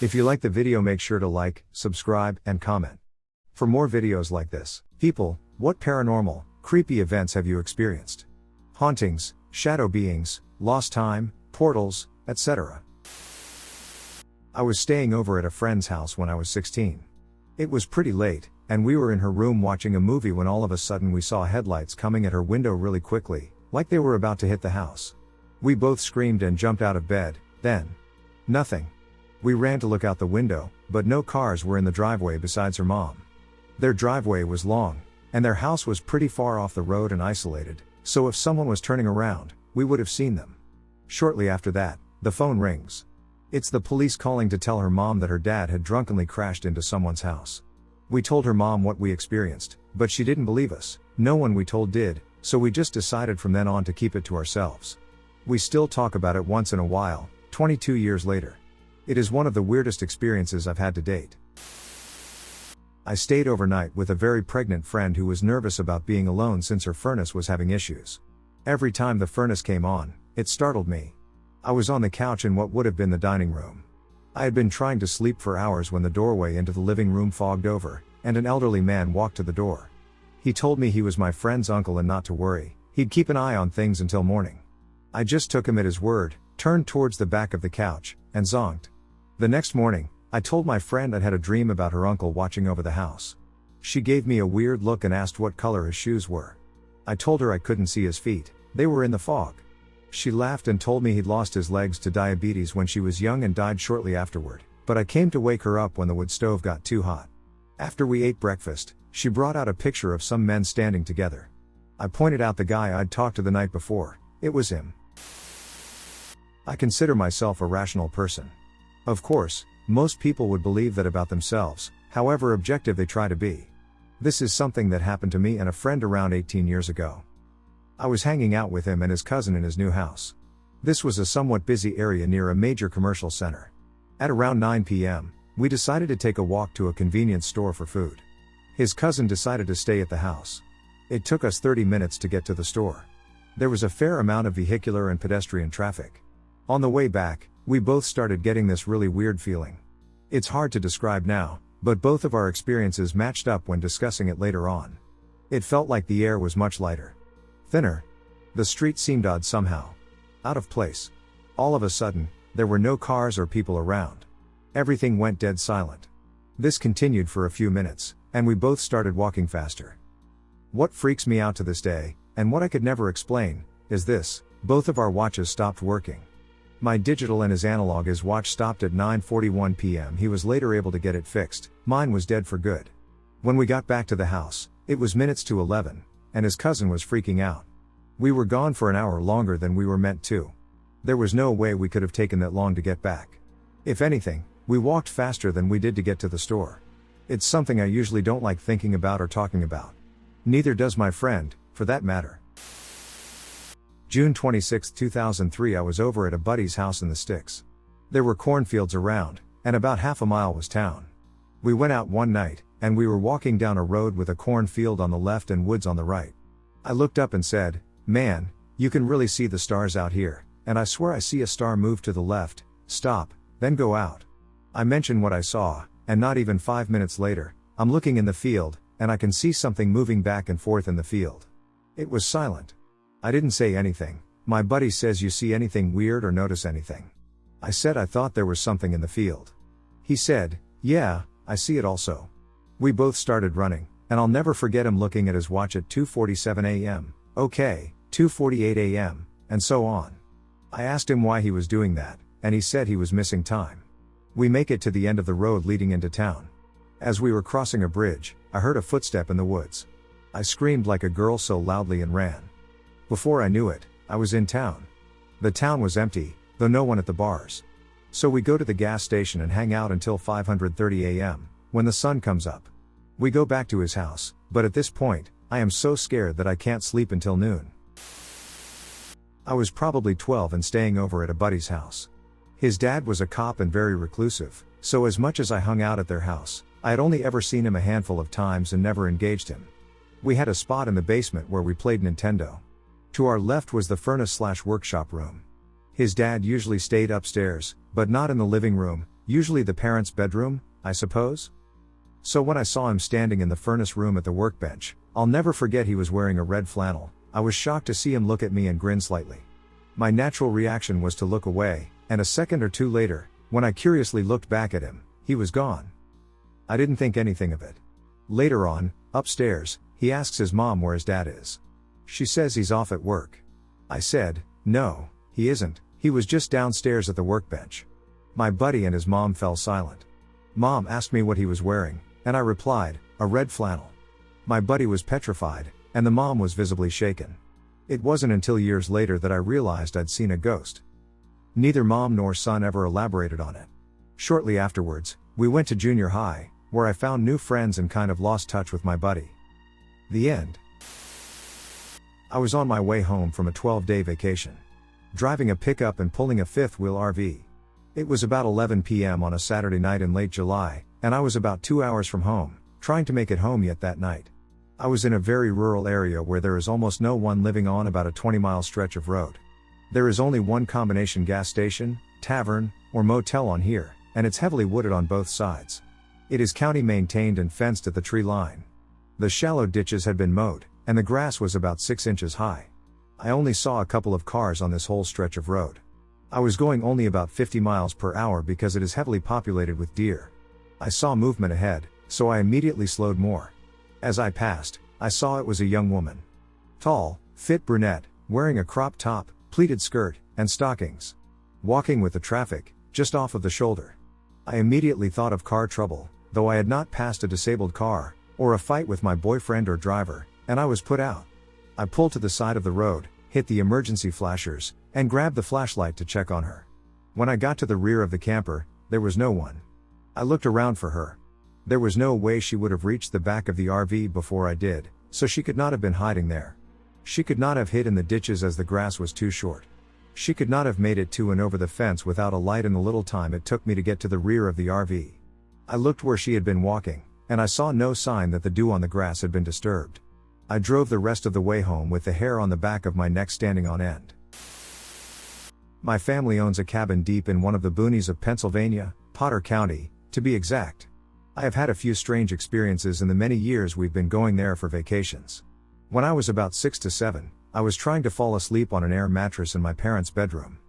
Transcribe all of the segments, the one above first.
If you like the video, make sure to like, subscribe, and comment. For more videos like this. People, what paranormal, creepy events have you experienced? Hauntings, shadow beings, lost time, portals, etc. I was staying over at a friend's house when I was 16. It was pretty late, and we were in her room watching a movie when all of a sudden we saw headlights coming at her window really quickly, like they were about to hit the house. We both screamed and jumped out of bed, then nothing. We ran to look out the window, but no cars were in the driveway besides her mom. Their driveway was long, and their house was pretty far off the road and isolated, so if someone was turning around, we would have seen them. Shortly after that, the phone rings. It's the police calling to tell her mom that her dad had drunkenly crashed into someone's house. We told her mom what we experienced, but she didn't believe us. No one we told did, so we just decided from then on to keep it to ourselves. We still talk about it once in a while, 22 years later. It is one of the weirdest experiences I've had to date. I stayed overnight with a very pregnant friend who was nervous about being alone since her furnace was having issues. Every time the furnace came on, it startled me. I was on the couch in what would have been the dining room. I had been trying to sleep for hours when the doorway into the living room fogged over, and an elderly man walked to the door. He told me he was my friend's uncle and not to worry, he'd keep an eye on things until morning. I just took him at his word, turned towards the back of the couch, and zonked. The next morning, I told my friend I'd had a dream about her uncle watching over the house. She gave me a weird look and asked what color his shoes were. I told her I couldn't see his feet, they were in the fog. She laughed and told me he'd lost his legs to diabetes when she was young and died shortly afterward, but I came to wake her up when the wood stove got too hot. After we ate breakfast, she brought out a picture of some men standing together. I pointed out the guy I'd talked to the night before. It was him. I consider myself a rational person. Of course, most people would believe that about themselves, however objective they try to be. This is something that happened to me and a friend around 18 years ago. I was hanging out with him and his cousin in his new house. This was a somewhat busy area near a major commercial center. At around 9 p.m., we decided to take a walk to a convenience store for food. His cousin decided to stay at the house. It took us 30 minutes to get to the store. There was a fair amount of vehicular and pedestrian traffic. On the way back, we both started getting this really weird feeling. It's hard to describe now, but both of our experiences matched up when discussing it later on. It felt like the air was much lighter. Thinner. The street seemed odd somehow. Out of place. All of a sudden, there were no cars or people around. Everything went dead silent. This continued for a few minutes, and we both started walking faster. What freaks me out to this day, and what I could never explain, is this: both of our watches stopped working. My digital and his analog, his watch stopped at 9:41 p.m. He was later able to get it fixed, mine was dead for good. When we got back to the house, it was minutes to 11, and his cousin was freaking out. We were gone for an hour longer than we were meant to. There was no way we could have taken that long to get back. If anything, we walked faster than we did to get to the store. It's something I usually don't like thinking about or talking about. Neither does my friend, for that matter. June 26, 2003, I was over at a buddy's house in the sticks. There were cornfields around, and about half a mile was town. We went out one night, and we were walking down a road with a cornfield on the left and woods on the right. I looked up and said, "Man, you can really see the stars out here, and I swear I see a star move to the left, stop, then go out." I mentioned what I saw, and not even 5 minutes later, I'm looking in the field, and I can see something moving back and forth in the field. It was silent. I didn't say anything. My buddy says, "You see anything weird or notice anything?" I said I thought there was something in the field. He said, "Yeah, I see it also." We both started running, and I'll never forget him looking at his watch at 2:47 a.m., okay, 2:48 a.m., and so on. I asked him why he was doing that, and he said he was missing time. We make it to the end of the road leading into town. As we were crossing a bridge, I heard a footstep in the woods. I screamed like a girl so loudly and ran. Before I knew it, I was in town. The town was empty, though no one at the bars. So we go to the gas station and hang out until 5:30 a.m., when the sun comes up. We go back to his house, but at this point, I am so scared that I can't sleep until noon. I was probably 12 and staying over at a buddy's house. His dad was a cop and very reclusive, so as much as I hung out at their house, I had only ever seen him a handful of times and never engaged him. We had a spot in the basement where we played Nintendo. To our left was the furnace/workshop room. His dad usually stayed upstairs, but not in the living room, Usually the parents' bedroom, I suppose? So when I saw him standing in the furnace room at the workbench, I'll never forget he was wearing a red flannel. I was shocked to see him look at me and grin slightly. My natural reaction was to look away, and a second or two later, when I curiously looked back at him, he was gone. I didn't think anything of it. Later on, upstairs, he asks his mom where his dad is. She says he's off at work. I said, no, he isn't, he was just downstairs at the workbench. My buddy and his mom fell silent. Mom asked me what he was wearing, and I replied, a red flannel. My buddy was petrified, and the mom was visibly shaken. It wasn't until years later that I realized I'd seen a ghost. Neither mom nor son ever elaborated on it. Shortly afterwards, we went to junior high, where I found new friends and kind of lost touch with my buddy. The end. I was on my way home from a 12-day vacation. Driving a pickup and pulling a fifth-wheel RV. It was about 11 p.m. on a Saturday night in late July, and I was about 2 hours from home, trying to make it home yet that night. I was in a very rural area where there is almost no one living on about a 20-mile stretch of road. There is only one combination gas station, tavern, or motel on here, and it's heavily wooded on both sides. It is county maintained and fenced at the tree line. The shallow ditches had been mowed, and the grass was about 6 inches high. I only saw a couple of cars on this whole stretch of road. I was going only about 50 miles per hour because it is heavily populated with deer. I saw movement ahead, so I immediately slowed more. As I passed, I saw it was a young woman. Tall, fit brunette, wearing a crop top, pleated skirt, and stockings. Walking with the traffic, just off of the shoulder. I immediately thought of car trouble, though I had not passed a disabled car, or a fight with my boyfriend or driver, and I was put out. I pulled to the side of the road, hit the emergency flashers, and grabbed the flashlight to check on her. When I got to the rear of the camper, there was no one. I looked around for her. There was no way she would have reached the back of the RV before I did, so she could not have been hiding there. She could not have hid in the ditches as the grass was too short. She could not have made it to and over the fence without a light in the little time it took me to get to the rear of the RV. I looked where she had been walking, and I saw no sign that the dew on the grass had been disturbed. I drove the rest of the way home with the hair on the back of my neck standing on end. My family owns a cabin deep in one of the boonies of Pennsylvania, Potter County, to be exact. I have had a few strange experiences in the many years we've been going there for vacations. When I was about 6 to 7, I was trying to fall asleep on an air mattress in my parents' bedroom.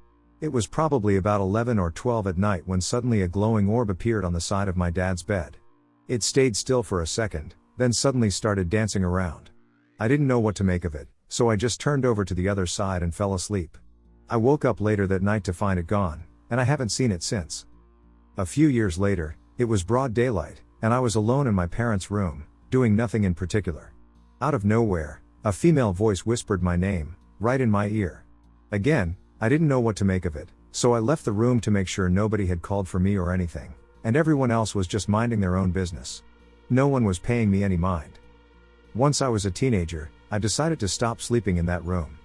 It was probably about 11 or 12 at night when suddenly a glowing orb appeared on the side of my dad's bed. It stayed still for a second, then suddenly started dancing around. I didn't know what to make of it, so I just turned over to the other side and fell asleep. I woke up later that night to find it gone, and I haven't seen it since. A few years later, it was broad daylight, and I was alone in my parents' room, doing nothing in particular. Out of nowhere, a female voice whispered my name, right in my ear. Again, I didn't know what to make of it, so I left the room to make sure nobody had called for me or anything, and everyone else was just minding their own business. No one was paying me any mind. Once I was a teenager, I decided to stop sleeping in that room.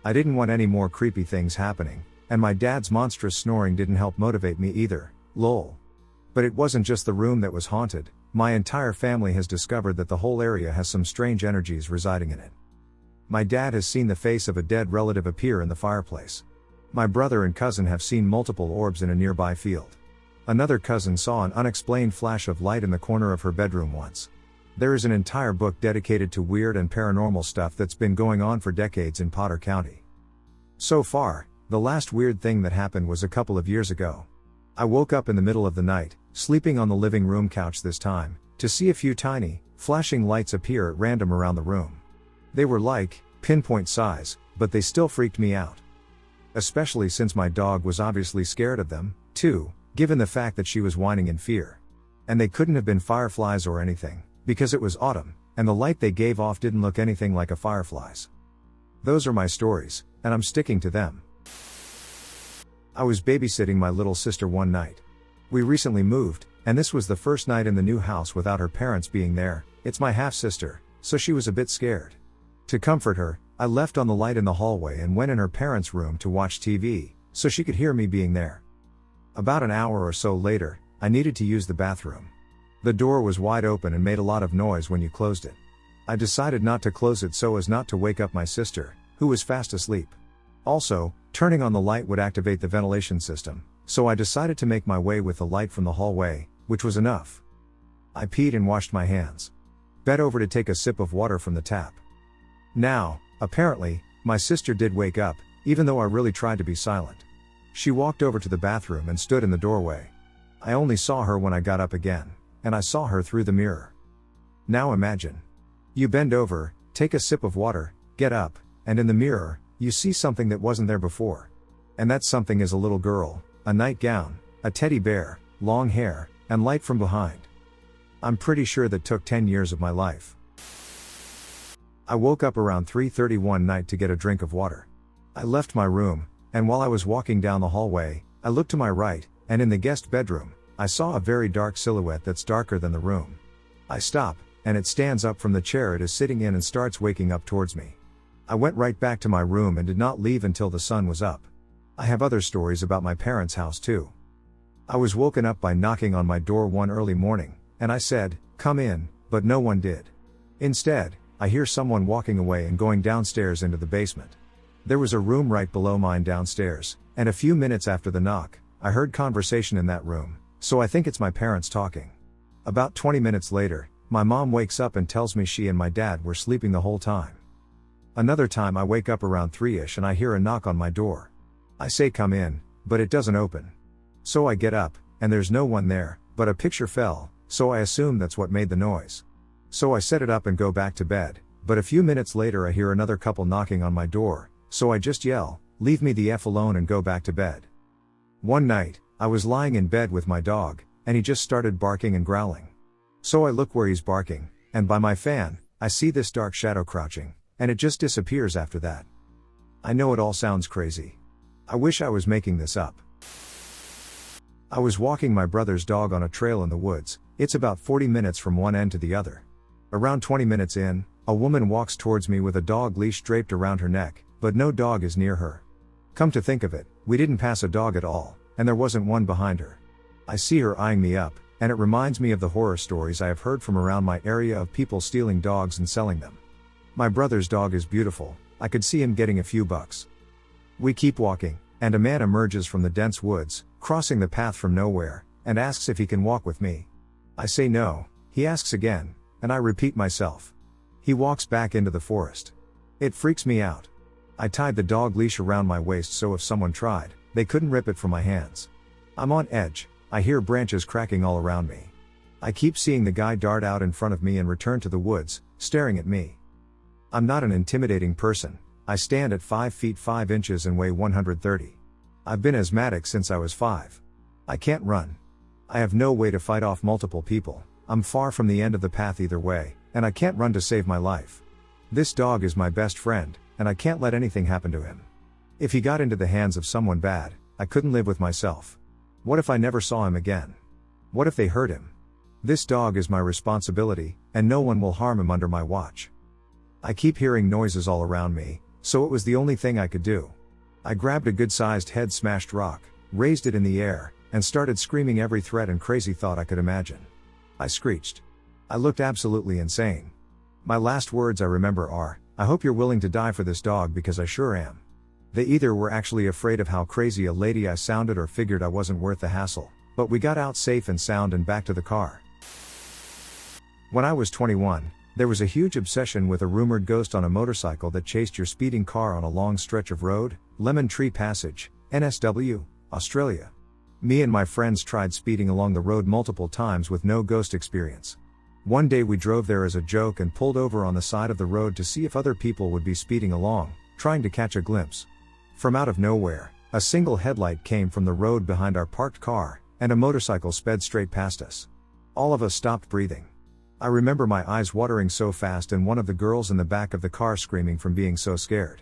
I didn't want any more creepy things happening, and my dad's monstrous snoring didn't help motivate me either, lol. But it wasn't just the room that was haunted. My entire family has discovered that the whole area has some strange energies residing in it. My dad has seen the face of a dead relative appear in the fireplace. My brother and cousin have seen multiple orbs in a nearby field. Another cousin saw an unexplained flash of light in the corner of her bedroom once. There is an entire book dedicated to weird and paranormal stuff that's been going on for decades in Potter County. So far, the last weird thing that happened was a couple of years ago. I woke up in the middle of the night, sleeping on the living room couch this time, to see a few tiny, flashing lights appear at random around the room. They were like, pinpoint size, but they still freaked me out. Especially since my dog was obviously scared of them, too, given the fact that she was whining in fear. And they couldn't have been fireflies or anything, because it was autumn, and the light they gave off didn't look anything like a firefly's. Those are my stories, and I'm sticking to them. I was babysitting my little sister one night. We recently moved, and this was the first night in the new house without her parents being there. It's my half-sister, so she was a bit scared. To comfort her, I left on the light in the hallway and went in her parents' room to watch TV, so she could hear me being there. About an hour or so later, I needed to use the bathroom. The door was wide open and made a lot of noise when you closed it. I decided not to close it so as not to wake up my sister, who was fast asleep. Also, turning on the light would activate the ventilation system, so I decided to make my way with the light from the hallway, which was enough. I peed and washed my hands. Bent over to take a sip of water from the tap. Now, apparently, my sister did wake up, even though I really tried to be silent. She walked over to the bathroom and stood in the doorway. I only saw her when I got up again, and I saw her through the mirror. Now imagine. You bend over, take a sip of water, get up, and in the mirror, you see something that wasn't there before. And that something is a little girl, a nightgown, a teddy bear, long hair, and light from behind. I'm pretty sure that took 10 years of my life. I woke up around 3:30 one night to get a drink of water. I left my room, and while I was walking down the hallway, I looked to my right, and in the guest bedroom, I saw a very dark silhouette that's darker than the room. I stop, and it stands up from the chair it is sitting in and starts waking up towards me. I went right back to my room and did not leave until the sun was up. I have other stories about my parents' house too. I was woken up by knocking on my door one early morning, and I said, "Come in," but no one did. Instead, I hear someone walking away and going downstairs into the basement. There was a room right below mine downstairs, and a few minutes after the knock, I heard conversation in that room, so I think it's my parents talking. About 20 minutes later, my mom wakes up and tells me she and my dad were sleeping the whole time. Another time I wake up around 3ish and I hear a knock on my door. I say come in, but it doesn't open. So I get up, and there's no one there, but a picture fell, so I assume that's what made the noise. So I set it up and go back to bed, but a few minutes later I hear another couple knocking on my door, so I just yell, "Leave me the F alone," and go back to bed. One night, I was lying in bed with my dog, and he just started barking and growling. So I look where he's barking, and by my fan, I see this dark shadow crouching, and it just disappears after that. I know it all sounds crazy. I wish I was making this up. I was walking my brother's dog on a trail in the woods. It's about 40 minutes from one end to the other. Around 20 minutes in, a woman walks towards me with a dog leash draped around her neck, but no dog is near her. Come to think of it, we didn't pass a dog at all, and there wasn't one behind her. I see her eyeing me up, and it reminds me of the horror stories I have heard from around my area of people stealing dogs and selling them. My brother's dog is beautiful, I could see him getting a few bucks. We keep walking, and a man emerges from the dense woods, crossing the path from nowhere, and asks if he can walk with me. I say no, he asks again, and I repeat myself. He walks back into the forest. It freaks me out. I tied the dog leash around my waist so if someone tried, they couldn't rip it from my hands. I'm on edge, I hear branches cracking all around me. I keep seeing the guy dart out in front of me and return to the woods, staring at me. I'm not an intimidating person, I stand at 5 feet 5 inches and weigh 130. I've been asthmatic since I was 5. I can't run. I have no way to fight off multiple people, I'm far from the end of the path either way, and I can't run to save my life. This dog is my best friend, and I can't let anything happen to him. If he got into the hands of someone bad, I couldn't live with myself. What if I never saw him again? What if they hurt him? This dog is my responsibility, and no one will harm him under my watch. I keep hearing noises all around me, so it was the only thing I could do. I grabbed a good-sized head-smashed rock, raised it in the air, and started screaming every threat and crazy thought I could imagine. I screeched. I looked absolutely insane. My last words I remember are, "I hope you're willing to die for this dog because I sure am." They either were actually afraid of how crazy a lady I sounded or figured I wasn't worth the hassle, but we got out safe and sound and back to the car. When I was 21, there was a huge obsession with a rumored ghost on a motorcycle that chased your speeding car on a long stretch of road, Lemon Tree Passage, NSW, Australia. Me and my friends tried speeding along the road multiple times with no ghost experience. One day we drove there as a joke and pulled over on the side of the road to see if other people would be speeding along, trying to catch a glimpse. From out of nowhere, a single headlight came from the road behind our parked car, and a motorcycle sped straight past us. All of us stopped breathing. I remember my eyes watering so fast and one of the girls in the back of the car screaming from being so scared.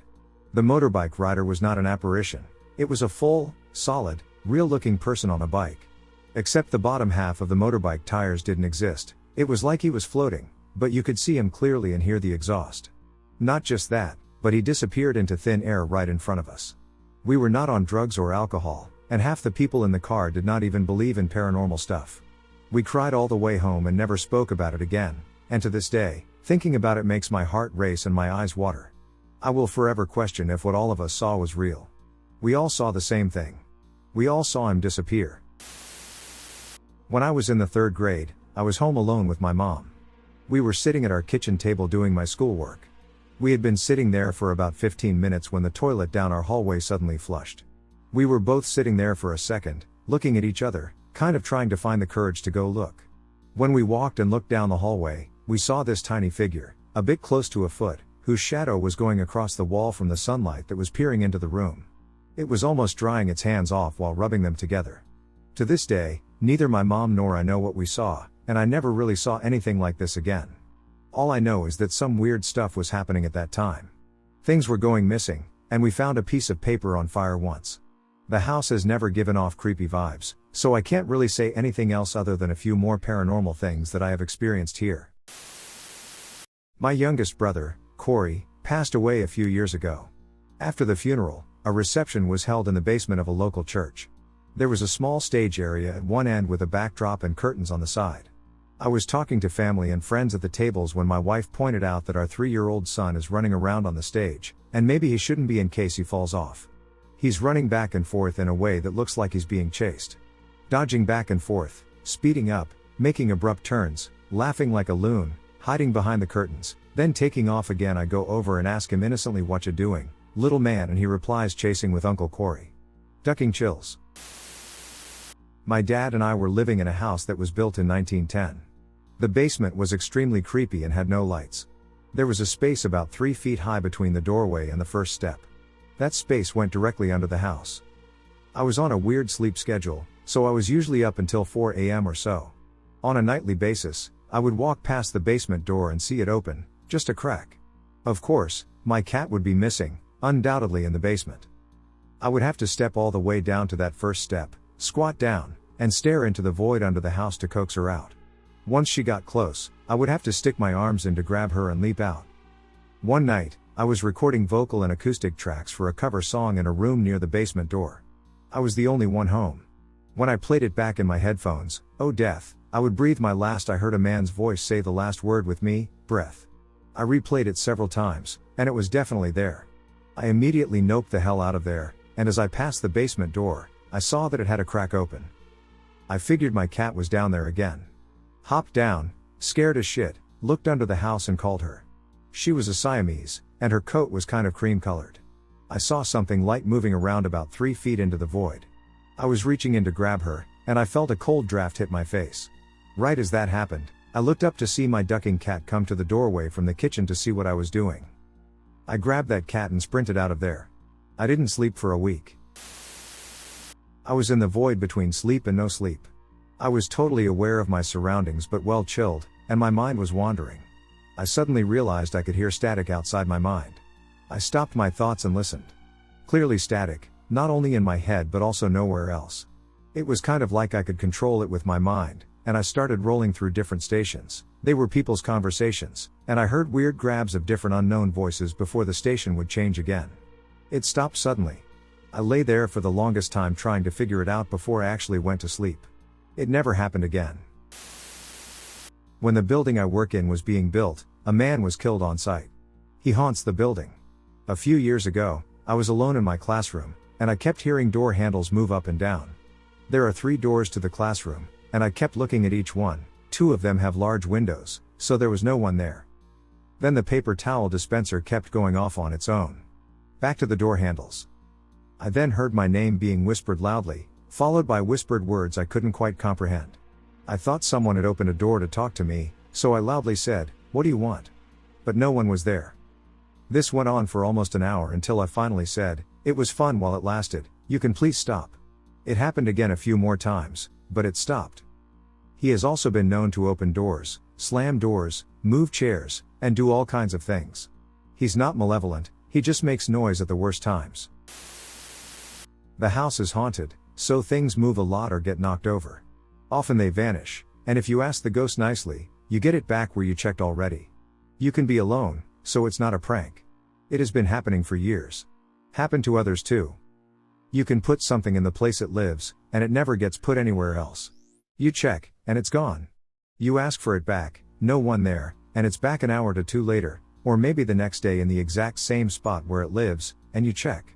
The motorbike rider was not an apparition. It was a full, solid, real-looking person on a bike. Except the bottom half of the motorbike tires didn't exist. It was like he was floating, but you could see him clearly and hear the exhaust. Not just that, but he disappeared into thin air right in front of us. We were not on drugs or alcohol, and half the people in the car did not even believe in paranormal stuff. We cried all the way home and never spoke about it again, and to this day, thinking about it makes my heart race and my eyes water. I will forever question if what all of us saw was real. We all saw the same thing. We all saw him disappear. When I was in the 3rd grade, I was home alone with my mom. We were sitting at our kitchen table doing my schoolwork. We had been sitting there for about 15 minutes when the toilet down our hallway suddenly flushed. We were both sitting there for a second, looking at each other, kind of trying to find the courage to go look. When we walked and looked down the hallway, we saw this tiny figure, a bit close to a foot, whose shadow was going across the wall from the sunlight that was peering into the room. It was almost drying its hands off while rubbing them together. To this day, neither my mom nor I know what we saw, and I never really saw anything like this again. All I know is that some weird stuff was happening at that time. Things were going missing, and we found a piece of paper on fire once. The house has never given off creepy vibes, so I can't really say anything else other than a few more paranormal things that I have experienced here. My youngest brother, Corey, passed away a few years ago. After the funeral, a reception was held in the basement of a local church. There was a small stage area at one end with a backdrop and curtains on the side. I was talking to family and friends at the tables when my wife pointed out that our 3-year-old son is running around on the stage, and maybe he shouldn't be in case he falls off. He's running back and forth in a way that looks like he's being chased. Dodging back and forth, speeding up, making abrupt turns, laughing like a loon, hiding behind the curtains, then taking off again. I go over and ask him innocently, "What you doing, little man?" and he replies, "Chasing with Uncle Corey." Ducking chills. My dad and I were living in a house that was built in 1910. The basement was extremely creepy and had no lights. There was a space about 3 feet high between the doorway and the first step. That space went directly under the house. I was on a weird sleep schedule, so I was usually up until 4 a.m. or so. On a nightly basis, I would walk past the basement door and see it open, just a crack. Of course, my cat would be missing, undoubtedly in the basement. I would have to step all the way down to that first step, squat down, and stare into the void under the house to coax her out. Once she got close, I would have to stick my arms in to grab her and leap out. One night, I was recording vocal and acoustic tracks for a cover song in a room near the basement door. I was the only one home. When I played it back in my headphones, "Oh death," I would breathe my last. I heard a man's voice say the last word with me, "breath." I replayed it several times, and it was definitely there. I immediately noped the hell out of there, and as I passed the basement door, I saw that it had a crack open. I figured my cat was down there again. Hopped down, scared as shit, looked under the house and called her. She was a Siamese, and her coat was kind of cream colored. I saw something light moving around about 3 feet into the void. I was reaching in to grab her, and I felt a cold draft hit my face. Right as that happened, I looked up to see my ducking cat come to the doorway from the kitchen to see what I was doing. I grabbed that cat and sprinted out of there. I didn't sleep for a week. I was in the void between sleep and no sleep. I was totally aware of my surroundings but well chilled, and my mind was wandering. I suddenly realized I could hear static outside my mind. I stopped my thoughts and listened. Clearly static, not only in my head but also nowhere else. It was kind of like I could control it with my mind, and I started rolling through different stations. They were people's conversations, and I heard weird grabs of different unknown voices before the station would change again. It stopped suddenly. I lay there for the longest time trying to figure it out before I actually went to sleep. It never happened again. When the building I work in was being built, a man was killed on site. He haunts the building. A few years ago, I was alone in my classroom, and I kept hearing door handles move up and down. There are 3 doors to the classroom, and I kept looking at each one. 2 of them have large windows, so there was no one there. Then the paper towel dispenser kept going off on its own. Back to the door handles. I then heard my name being whispered loudly, followed by whispered words I couldn't quite comprehend. I thought someone had opened a door to talk to me, so I loudly said, "What do you want?" But no one was there. This went on for almost an hour until I finally said, "It was fun while it lasted, you can please stop." It happened again a few more times, but it stopped. He has also been known to open doors, slam doors, move chairs, and do all kinds of things. He's not malevolent, he just makes noise at the worst times. The house is haunted, so things move a lot or get knocked over. Often they vanish, and if you ask the ghost nicely, you get it back where you checked already. You can be alone, so it's not a prank. It has been happening for years. Happened to others too. You can put something in the place it lives, and it never gets put anywhere else. You check, and it's gone. You ask for it back, no one there, and it's back an hour to 2 later, or maybe the next day in the exact same spot where it lives, and you check.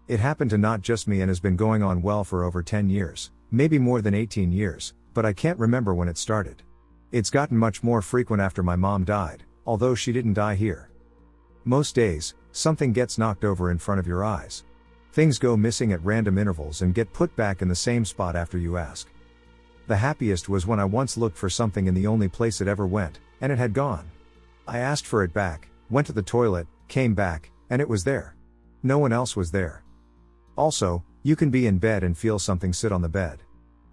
It happened to not just me and has been going on well for over 10 years, maybe more than 18 years, but I can't remember when it started. It's gotten much more frequent after my mom died, although she didn't die here. Most days, something gets knocked over in front of your eyes. Things go missing at random intervals and get put back in the same spot after you ask. The happiest was when I once looked for something in the only place it ever went, and it had gone. I asked for it back, went to the toilet, came back, and it was there. No one else was there. Also, you can be in bed and feel something sit on the bed.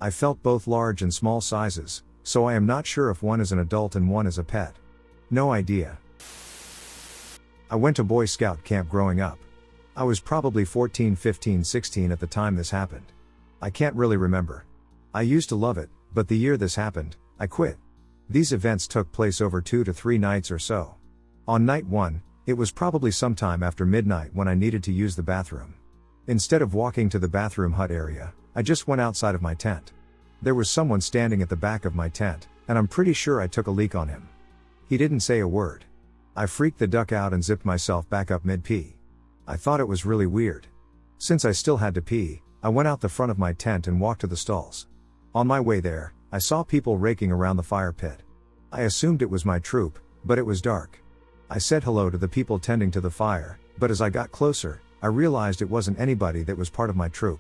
I felt both large and small sizes, so I am not sure if one is an adult and one is a pet. No idea. I went to Boy Scout camp growing up. I was probably 14, 15, 16 at the time this happened. I can't really remember. I used to love it, but the year this happened, I quit. These events took place over 2 to 3 nights or so. On night 1, it was probably sometime after midnight when I needed to use the bathroom. Instead of walking to the bathroom hut area, I just went outside of my tent. There was someone standing at the back of my tent, and I'm pretty sure I took a leak on him. He didn't say a word. I freaked the duck out and zipped myself back up mid-pee. I thought it was really weird. Since I still had to pee, I went out the front of my tent and walked to the stalls. On my way there, I saw people raking around the fire pit. I assumed it was my troop, but it was dark. I said hello to the people tending to the fire, but as I got closer, I realized it wasn't anybody that was part of my troop.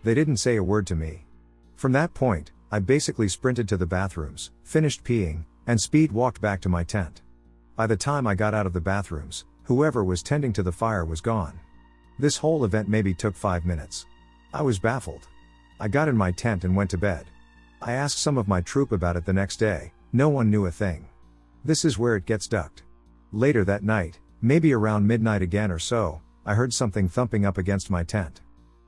They didn't say a word to me. From that point, I basically sprinted to the bathrooms, finished peeing, and speed walked back to my tent. By the time I got out of the bathrooms, whoever was tending to the fire was gone. This whole event maybe took 5 minutes. I was baffled. I got in my tent and went to bed. I asked some of my troop about it the next day. No one knew a thing. This is where it gets ducked. Later that night, maybe around midnight again or so, I heard something thumping up against my tent.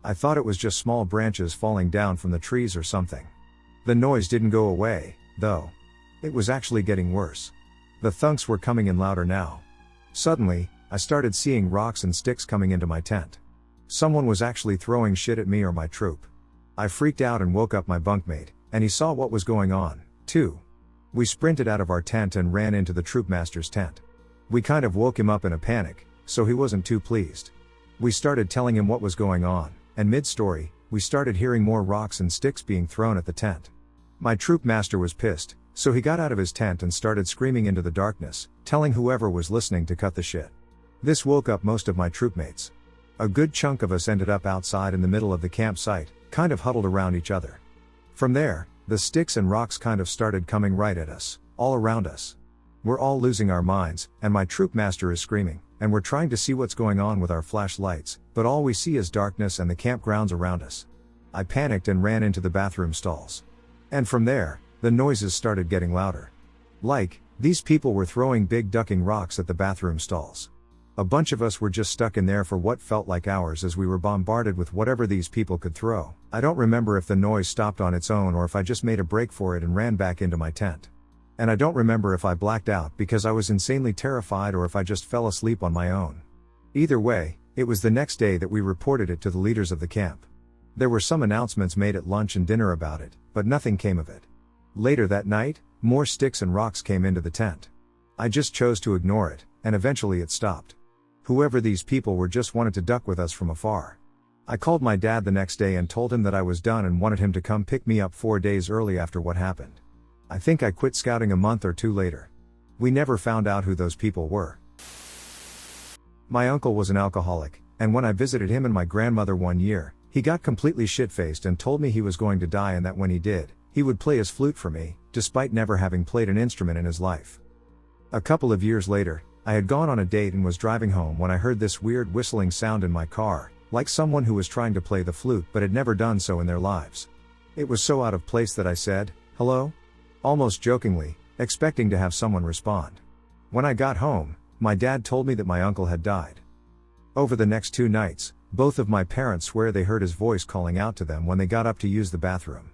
I thought it was just small branches falling down from the trees or something. The noise didn't go away, though. It was actually getting worse. The thunks were coming in louder now. Suddenly, I started seeing rocks and sticks coming into my tent. Someone was actually throwing shit at me or my troop. I freaked out and woke up my bunkmate, and he saw what was going on, too. We sprinted out of our tent and ran into the troopmaster's tent. We kind of woke him up in a panic, so he wasn't too pleased. We started telling him what was going on, and mid-story, we started hearing more rocks and sticks being thrown at the tent. My troopmaster was pissed, so he got out of his tent and started screaming into the darkness, telling whoever was listening to cut the shit. This woke up most of my troopmates. A good chunk of us ended up outside in the middle of the campsite, kind of huddled around each other. From there, the sticks and rocks kind of started coming right at us, all around us. We're all losing our minds, and my troopmaster is screaming, and we're trying to see what's going on with our flashlights, but all we see is darkness and the campgrounds around us. I panicked and ran into the bathroom stalls. And from there, the noises started getting louder. Like, these people were throwing big ducking rocks at the bathroom stalls. A bunch of us were just stuck in there for what felt like hours as we were bombarded with whatever these people could throw. I don't remember if the noise stopped on its own or if I just made a break for it and ran back into my tent. And I don't remember if I blacked out because I was insanely terrified or if I just fell asleep on my own. Either way, it was the next day that we reported it to the leaders of the camp. There were some announcements made at lunch and dinner about it, but nothing came of it. Later that night, more sticks and rocks came into the tent. I just chose to ignore it, and eventually it stopped. Whoever these people were just wanted to duck with us from afar. I called my dad the next day and told him that I was done and wanted him to come pick me up 4 days early after what happened. I think I quit scouting a month or 2 later. We never found out who those people were. My uncle was an alcoholic, and when I visited him and my grandmother one year, he got completely shit-faced and told me he was going to die and that when he did, he would play his flute for me, despite never having played an instrument in his life. A couple of years later, I had gone on a date and was driving home when I heard this weird whistling sound in my car, like someone who was trying to play the flute but had never done so in their lives. It was so out of place that I said, "Hello?" almost jokingly, expecting to have someone respond. When I got home, my dad told me that my uncle had died. Over the next 2 nights, both of my parents swear they heard his voice calling out to them when they got up to use the bathroom.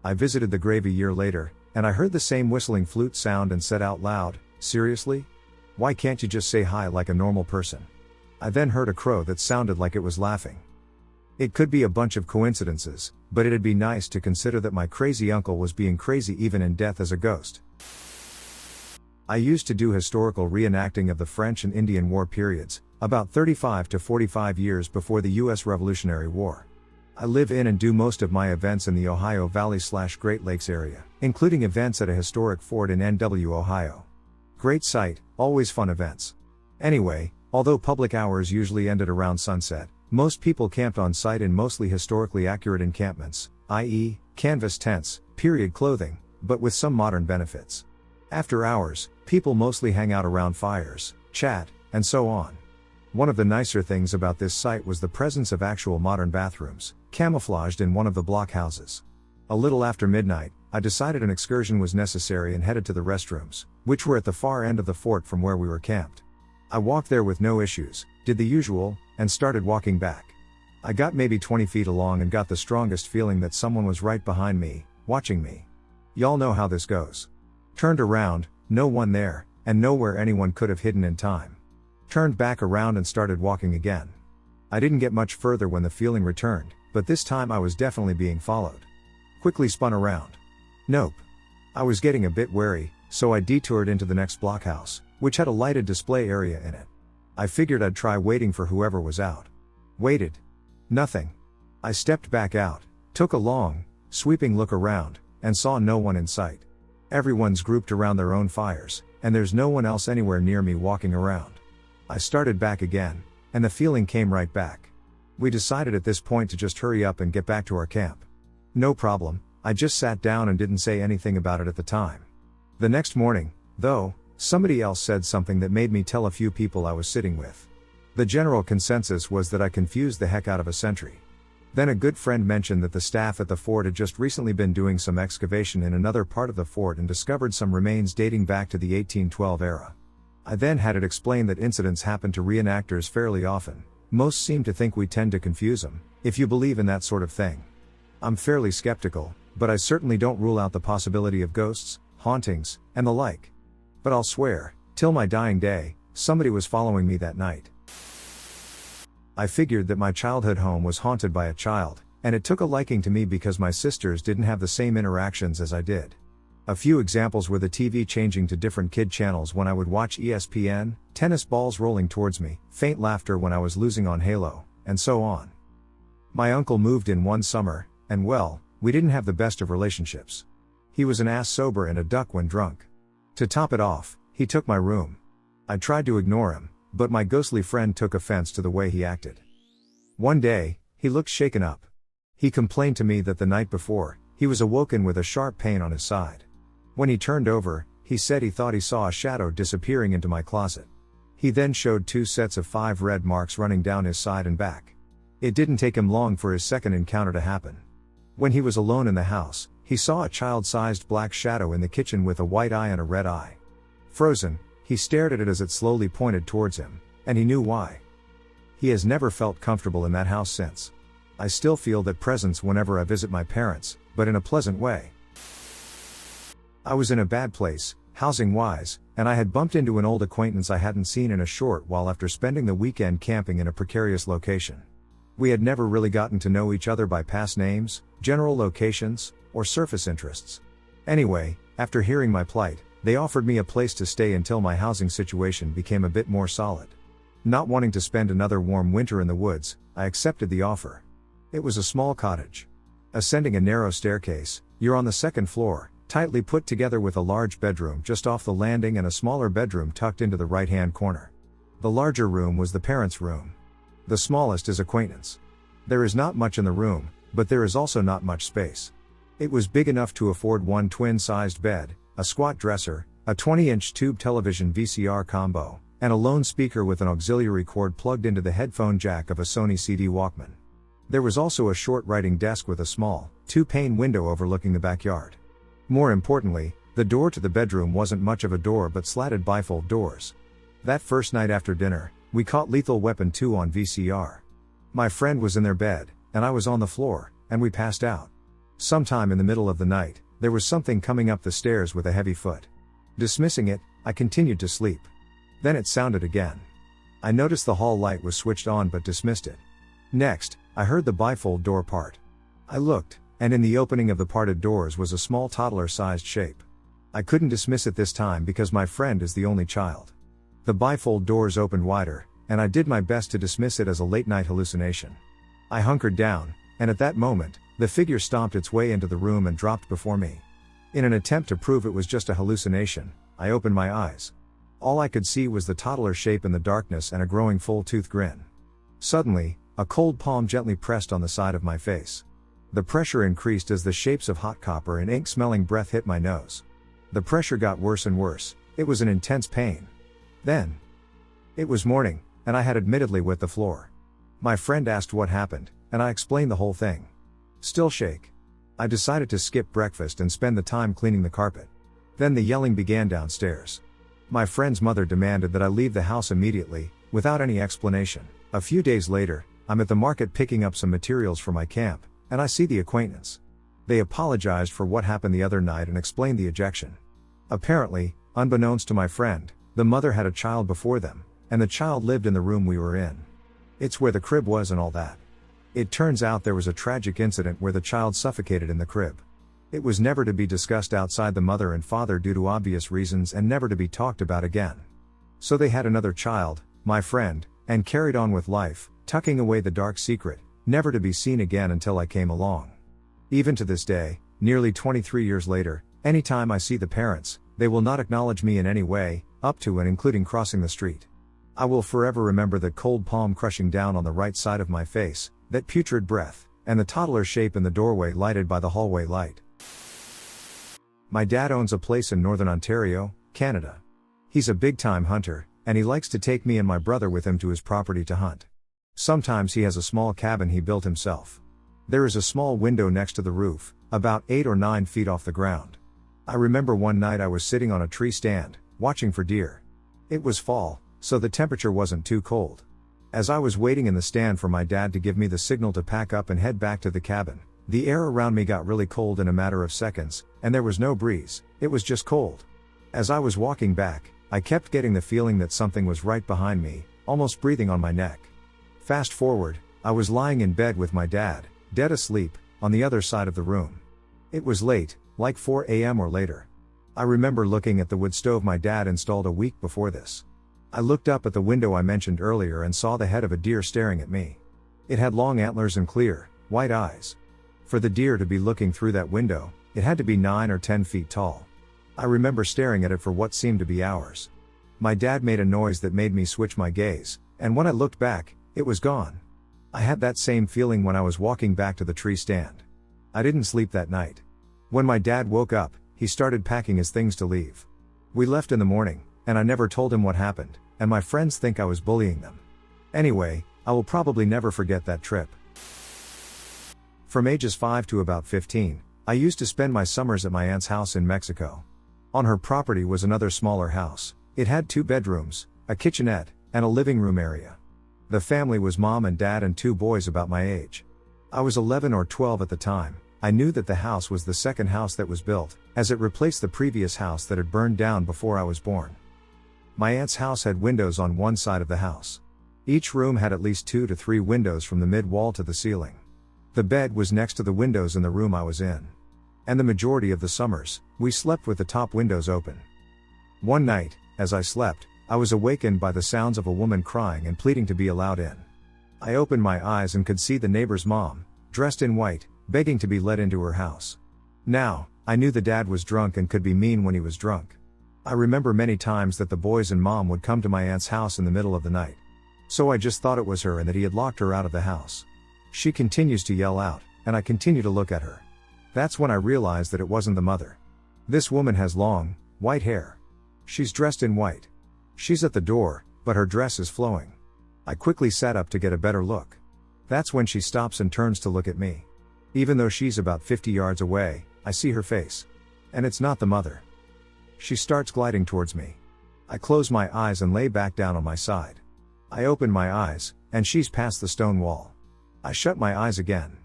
I visited the grave a year later, and I heard the same whistling flute sound and said out loud, "Seriously? Why can't you just say hi like a normal person?" I then heard a crow that sounded like it was laughing. It could be a bunch of coincidences, but it'd be nice to consider that my crazy uncle was being crazy even in death as a ghost. I used to do historical reenacting of the French and Indian War periods, about 35 to 45 years before the U.S. Revolutionary War. I live in and do most of my events in the Ohio Valley/Great Lakes area, including events at a historic fort in NW, Ohio. Great site, always fun events. Anyway, although public hours usually ended around sunset, most people camped on site in mostly historically accurate encampments, i.e., canvas tents, period clothing, but with some modern benefits. After hours, people mostly hang out around fires, chat, and so on. One of the nicer things about this site was the presence of actual modern bathrooms, camouflaged in one of the blockhouses. A little after midnight, I decided an excursion was necessary and headed to the restrooms, which were at the far end of the fort from where we were camped. I walked there with no issues, did the usual, and started walking back. I got maybe 20 feet along and got the strongest feeling that someone was right behind me, watching me. Y'all know how this goes. Turned around, no one there, and nowhere anyone could have hidden in time. Turned back around and started walking again. I didn't get much further when the feeling returned, but this time I was definitely being followed. Quickly spun around. Nope. I was getting a bit wary, so I detoured into the next blockhouse, which had a lighted display area in it. I figured I'd try waiting for whoever was out. Waited. Nothing. I stepped back out, took a long, sweeping look around, and saw no one in sight. Everyone's grouped around their own fires, and there's no one else anywhere near me walking around. I started back again, and the feeling came right back. We decided at this point to just hurry up and get back to our camp. No problem, I just sat down and didn't say anything about it at the time. The next morning, though, somebody else said something that made me tell a few people I was sitting with. The general consensus was that I confused the heck out of a sentry. Then a good friend mentioned that the staff at the fort had just recently been doing some excavation in another part of the fort and discovered some remains dating back to the 1812 era. I then had it explained that incidents happen to reenactors fairly often. Most seem to think we tend to confuse them, if you believe in that sort of thing. I'm fairly skeptical, but I certainly don't rule out the possibility of ghosts, hauntings, and the like. But I'll swear, till my dying day, somebody was following me that night. I figured that my childhood home was haunted by a child, and it took a liking to me because my sisters didn't have the same interactions as I did. A few examples were the TV changing to different kid channels when I would watch ESPN, tennis balls rolling towards me, faint laughter when I was losing on Halo, and so on. My uncle moved in one summer, and well, we didn't have the best of relationships. He was an ass sober and a duck when drunk. To top it off, he took my room. I tried to ignore him, but my ghostly friend took offense to the way he acted. One day, he looked shaken up. He complained to me that the night before, he was awoken with a sharp pain on his side. When he turned over, he said he thought he saw a shadow disappearing into my closet. He then showed 2 sets of 5 red marks running down his side and back. It didn't take him long for his second encounter to happen. When he was alone in the house, he saw a child-sized black shadow in the kitchen with a white eye and a red eye. Frozen, he stared at it as it slowly pointed towards him, and he knew why. He has never felt comfortable in that house since. I still feel that presence whenever I visit my parents, but in a pleasant way. I was in a bad place, housing-wise, and I had bumped into an old acquaintance I hadn't seen in a short while after spending the weekend camping in a precarious location. We had never really gotten to know each other by past names, general locations, or surface interests. Anyway, after hearing my plight, they offered me a place to stay until my housing situation became a bit more solid. Not wanting to spend another warm winter in the woods, I accepted the offer. It was a small cottage. Ascending a narrow staircase, you're on the 2nd floor, tightly put together with a large bedroom just off the landing and a smaller bedroom tucked into the right-hand corner. The larger room was the parents' room. The smallest is acquaintance. There is not much in the room, but there is also not much space. It was big enough to afford one twin-sized bed, a squat dresser, a 20-inch tube television VCR combo, and a lone speaker with an auxiliary cord plugged into the headphone jack of a Sony CD Walkman. There was also a short writing desk with a small, 2-pane window overlooking the backyard. More importantly, the door to the bedroom wasn't much of a door but slatted bifold doors. That first night after dinner, we caught Lethal Weapon 2 on VCR. My friend was in their bed, and I was on the floor, and we passed out. Sometime in the middle of the night, there was something coming up the stairs with a heavy foot. Dismissing it, I continued to sleep. Then it sounded again. I noticed the hall light was switched on but dismissed it. Next, I heard the bifold door part. I looked, and in the opening of the parted doors was a small toddler-sized shape. I couldn't dismiss it this time because my friend is the only child. The bifold doors opened wider, and I did my best to dismiss it as a late-night hallucination. I hunkered down, and at that moment, the figure stomped its way into the room and dropped before me. In an attempt to prove it was just a hallucination, I opened my eyes. All I could see was the toddler shape in the darkness and a growing full-tooth grin. Suddenly, a cold palm gently pressed on the side of my face. The pressure increased as the shapes of hot copper and ink-smelling breath hit my nose. The pressure got worse and worse. It was an intense pain. Then, it was morning, and I had admittedly wet the floor. My friend asked what happened, and I explained the whole thing. Still shake. I decided to skip breakfast and spend the time cleaning the carpet. Then the yelling began downstairs. My friend's mother demanded that I leave the house immediately, without any explanation. A few days later, I'm at the market picking up some materials for my camp, and I see the acquaintance. They apologized for what happened the other night and explained the ejection. Apparently, unbeknownst to my friend, the mother had a child before them, and the child lived in the room we were in. It's where the crib was and all that. It turns out there was a tragic incident where the child suffocated in the crib. It was never to be discussed outside the mother and father due to obvious reasons and never to be talked about again. So they had another child, my friend, and carried on with life, tucking away the dark secret, never to be seen again until I came along. Even to this day, nearly 23 years later, anytime I see the parents, they will not acknowledge me in any way, up to and including crossing the street. I will forever remember that cold palm crushing down on the right side of my face, that putrid breath, and the toddler shape in the doorway lighted by the hallway light. My dad owns a place in Northern Ontario, Canada. He's a big-time hunter, and he likes to take me and my brother with him to his property to hunt. Sometimes he has a small cabin he built himself. There is a small window next to the roof, about 8 or 9 feet off the ground. I remember one night I was sitting on a tree stand, watching for deer. It was fall, so the temperature wasn't too cold. As I was waiting in the stand for my dad to give me the signal to pack up and head back to the cabin, the air around me got really cold in a matter of seconds, and there was no breeze, it was just cold. As I was walking back, I kept getting the feeling that something was right behind me, almost breathing on my neck. Fast forward, I was lying in bed with my dad, dead asleep, on the other side of the room. It was late, like 4 a.m. or later. I remember looking at the wood stove my dad installed a week before this. I looked up at the window I mentioned earlier and saw the head of a deer staring at me. It had long antlers and clear, white eyes. For the deer to be looking through that window, it had to be 9 or 10 feet tall. I remember staring at it for what seemed to be hours. My dad made a noise that made me switch my gaze, and when I looked back, it was gone. I had that same feeling when I was walking back to the tree stand. I didn't sleep that night. When my dad woke up, he started packing his things to leave. We left in the morning, and I never told him what happened, and my friends think I was bullying them. Anyway, I will probably never forget that trip. From ages 5 to about 15, I used to spend my summers at my aunt's house in Mexico. On her property was another smaller house. It had 2 bedrooms, a kitchenette, and a living room area. The family was mom and dad and 2 boys about my age. I was 11 or 12 at the time. I knew that the house was the second house that was built, as it replaced the previous house that had burned down before I was born. My aunt's house had windows on one side of the house. Each room had at least 2 to 3 windows from the mid-wall to the ceiling. The bed was next to the windows in the room I was in. And the majority of the summers, we slept with the top windows open. One night, as I slept, I was awakened by the sounds of a woman crying and pleading to be allowed in. I opened my eyes and could see the neighbor's mom, dressed in white, begging to be let into her house. Now, I knew the dad was drunk and could be mean when he was drunk. I remember many times that the boys and mom would come to my aunt's house in the middle of the night. So I just thought it was her and that he had locked her out of the house. She continues to yell out, and I continue to look at her. That's when I realized that it wasn't the mother. This woman has long, white hair. She's dressed in white. She's at the door, but her dress is flowing. I quickly sat up to get a better look. That's when she stops and turns to look at me. Even though she's about 50 yards away, I see her face. And it's not the mother. She starts gliding towards me. I close my eyes and lay back down on my side. I open my eyes, and she's past the stone wall. I shut my eyes again.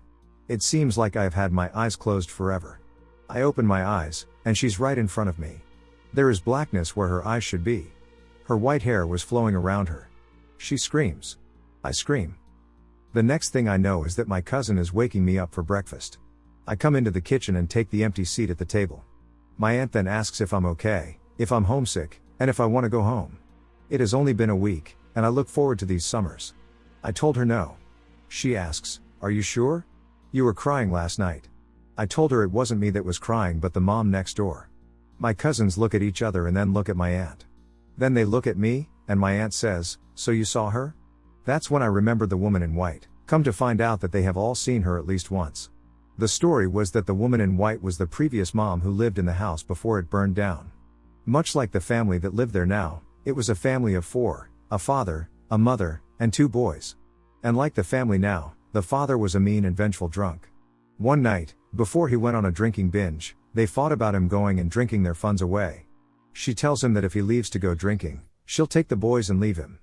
It seems like I have had my eyes closed forever. I open my eyes, and she's right in front of me. There is blackness where her eyes should be. Her white hair was flowing around her. She screams. I scream. The next thing I know is that my cousin is waking me up for breakfast. I come into the kitchen and take the empty seat at the table. My aunt then asks if I'm okay, if I'm homesick, and if I want to go home. It has only been a week, and I look forward to these summers. I told her no. She asks, "Are you sure? You were crying last night." I told her it wasn't me that was crying but the mom next door. My cousins look at each other and then look at my aunt. Then they look at me, and my aunt says, "So you saw her?" That's when I remembered the woman in white. Come to find out that they have all seen her at least once. The story was that the woman in white was the previous mom who lived in the house before it burned down. Much like the family that lived there now, it was a family of 4, a father, a mother, and 2 boys. And like the family now, the father was a mean and vengeful drunk. One night, before he went on a drinking binge, they fought about him going and drinking their funds away. She tells him that if he leaves to go drinking, she'll take the boys and leave him.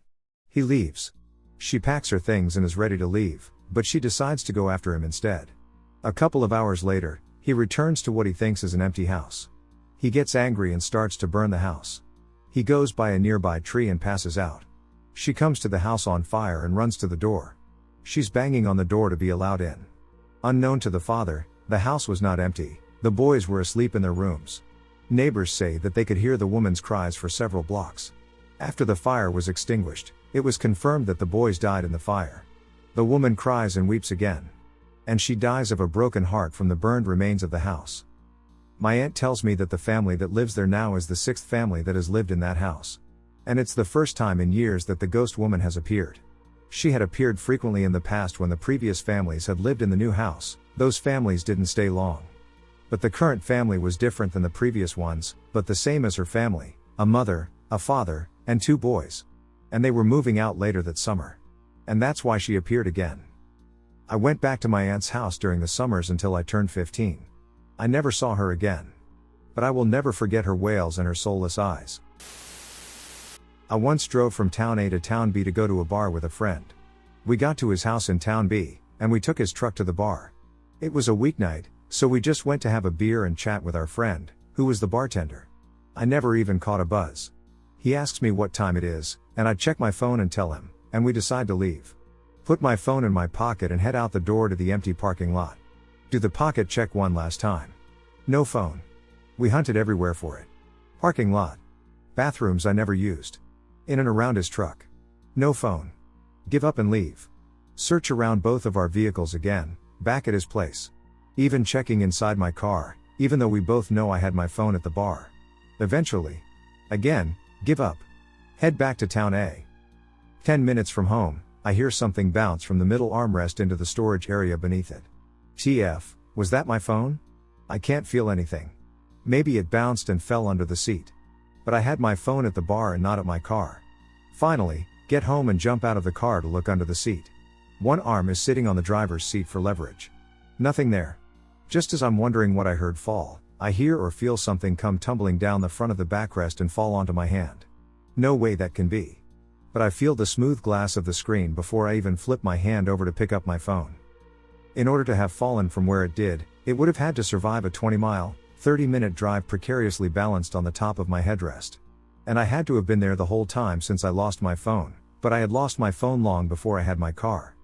He leaves. She packs her things and is ready to leave, but she decides to go after him instead. A couple of hours later, he returns to what he thinks is an empty house. He gets angry and starts to burn the house. He goes by a nearby tree and passes out. She comes to the house on fire and runs to the door. She's banging on the door to be allowed in. Unknown to the father, the house was not empty, the boys were asleep in their rooms. Neighbors say that they could hear the woman's cries for several blocks. After the fire was extinguished, it was confirmed that the boys died in the fire. The woman cries and weeps again. And she dies of a broken heart from the burned remains of the house. My aunt tells me that the family that lives there now is the 6th family that has lived in that house. And it's the first time in years that the ghost woman has appeared. She had appeared frequently in the past when the previous families had lived in the new house. Those families didn't stay long. But the current family was different than the previous ones, but the same as her family, a mother, a father, and 2 boys. And they were moving out later that summer. And that's why she appeared again. I went back to my aunt's house during the summers until I turned 15. I never saw her again. But I will never forget her wails and her soulless eyes. I once drove from town A to town B to go to a bar with a friend. We got to his house in town B, and we took his truck to the bar. It was a weeknight, so we just went to have a beer and chat with our friend, who was the bartender. I never even caught a buzz. He asks me what time it is, and I check my phone and tell him, and we decide to leave. Put my phone in my pocket and head out the door to the empty parking lot. Do the pocket check one last time. No phone. We hunted everywhere for it. Parking lot. Bathrooms I never used. In and around his truck. No phone. Give up and leave. Search around both of our vehicles again, back at his place. Even checking inside my car, even though we both know I had my phone at the bar. Eventually. Again, give up. Head back to town A. 10 minutes from home, I hear something bounce from the middle armrest into the storage area beneath it. TF, was that my phone? I can't feel anything. Maybe it bounced and fell under the seat. But I had my phone at the bar and not at my car. Finally, get home and jump out of the car to look under the seat. One arm is sitting on the driver's seat for leverage. Nothing there. Just as I'm wondering what I heard fall, I hear or feel something come tumbling down the front of the backrest and fall onto my hand. No way that can be. But I feel the smooth glass of the screen before I even flip my hand over to pick up my phone. In order to have fallen from where it did, it would have had to survive a 20-mile, 30-minute drive precariously balanced on the top of my headrest. And I had to have been there the whole time since I lost my phone, but I had lost my phone long before I had my car.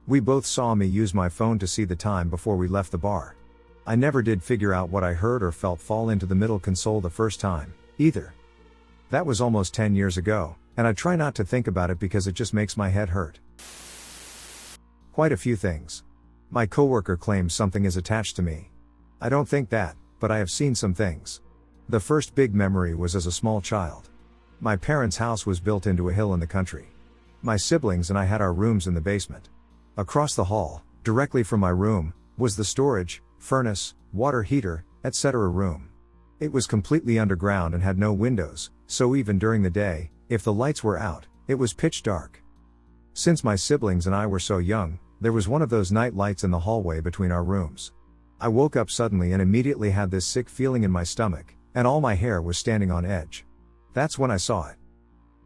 We both saw me use my phone to see the time before we left the bar. I never did figure out what I heard or felt fall into the middle console the first time, either. That was almost 10 years ago, and I try not to think about it because it just makes my head hurt. Quite a few things. My coworker claims something is attached to me. I don't think that, but I have seen some things. The first big memory was as a small child. My parents' house was built into a hill in the country. My siblings and I had our rooms in the basement. Across the hall, directly from my room, was the storage, furnace, water heater, etc. room. It was completely underground and had no windows, so even during the day, if the lights were out, it was pitch dark. Since my siblings and I were so young, there was one of those night lights in the hallway between our rooms. I woke up suddenly and immediately had this sick feeling in my stomach, and all my hair was standing on edge. That's when I saw it.